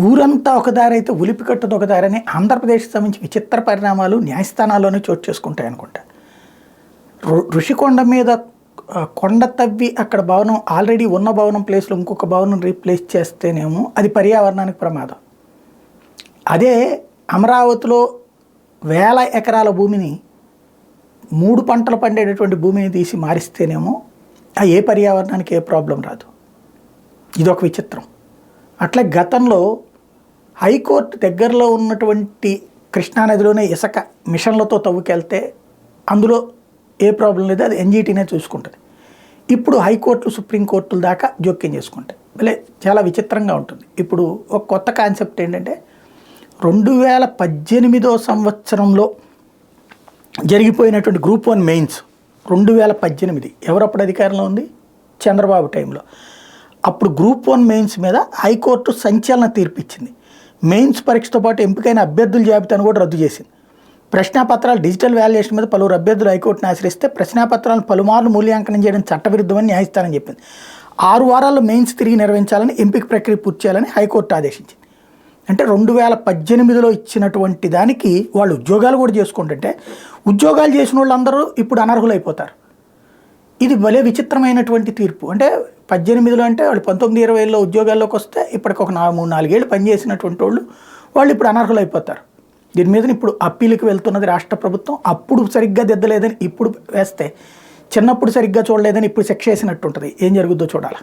ఊరంతా ఒక దారి అయితే ఉలిపి కట్టదు ఒక దారి అని ఆంధ్రప్రదేశ్కి సంబంధించి విచిత్ర పరిణామాలు న్యాయస్థానాల్లోనే చోటు చేసుకుంటాయి అనుకుంటా. ఋషికొండ మీద కొండ తవ్వి అక్కడ భవనం ఆల్రెడీ ఉన్న భవనం ప్లేస్లో ఇంకొక భవనం రీప్లేస్ చేస్తేనేమో అది పర్యావరణానికి ప్రమాదం. అదే అమరావతిలో వేల ఎకరాల భూమిని 3 పంటలు పండేటటువంటి భూమిని తీసి మారిస్తేనేమో ఏ పర్యావరణానికి ఏ ప్రాబ్లం రాదు. ఇదొక విచిత్రం. అట్లా గతంలో హైకోర్టు దగ్గరలో ఉన్నటువంటి కృష్ణానదిలోనే ఇసుక మిషన్లతో తవ్వుకెళ్తే అందులో ఏ ప్రాబ్లం లేదు, అది ఎన్జీటీనే చూసుకుంటుంది. ఇప్పుడు హైకోర్టులు సుప్రీంకోర్టుల దాకా జోక్యం చేసుకుంటాయి. భలే చాలా విచిత్రంగా ఉంటుంది. ఇప్పుడు ఒక కొత్త కాన్సెప్ట్ ఏంటంటే 2018 సంవత్సరంలో జరిగిపోయినటువంటి గ్రూప్ 1 మెయిన్స్ 2018 ఎవరప్పుడు అధికారంలో ఉంది? చంద్రబాబు టైంలో. అప్పుడు గ్రూప్ 1 మెయిన్స్ మీద హైకోర్టు సంచలన తీర్పు ఇచ్చింది. మెయిన్స్ పరీక్షతో పాటు ఎంపికైన అభ్యర్థుల జాబితాను కూడా రద్దు చేసింది. ప్రశ్నాపత్రాల డిజిటల్ వాల్యుయేషన్ మీద పలువురు అభ్యర్థులు హైకోర్టును ఆశ్రయిస్తే ప్రశ్నాపత్రాలను పలుమార్లు మూల్యాంకనం చేయడం చట్టవిరుద్ధమని న్యాయస్థానం చెప్పింది. 6 వారాల్లో మెయిన్స్ తిరిగి నిర్వహించాలని, ఎంపిక ప్రక్రియ పూర్తి చేయాలని హైకోర్టు ఆదేశించింది. అంటే 2018లో ఇచ్చినటువంటి దానికి వాళ్ళు ఉద్యోగాలు కూడా చేసుకుంటుంటే ఉద్యోగాలు చేసిన వాళ్ళందరూ ఇప్పుడు అనర్హులు అయిపోతారు. ఇది భలే విచిత్రమైనటువంటి తీర్పు. అంటే 18లో అంటే వాళ్ళు 19-20లో ఉద్యోగాల్లోకి వస్తే ఇప్పటికి ఒక 3-4 ఏళ్ళు పనిచేసినటువంటి వాళ్ళు ఇప్పుడు అనర్హులు అయిపోతారు. దీని మీద ఇప్పుడు అప్పీలుకి వెళ్తున్నది రాష్ట్ర ప్రభుత్వం. అప్పుడు సరిగ్గా దిద్దలేదని ఇప్పుడు వేస్తే, చిన్నప్పుడు సరిగ్గా చూడలేదని ఇప్పుడు శిక్ష వేసినట్టు ఉంటుంది. ఏం జరుగుద్దో చూడాలి.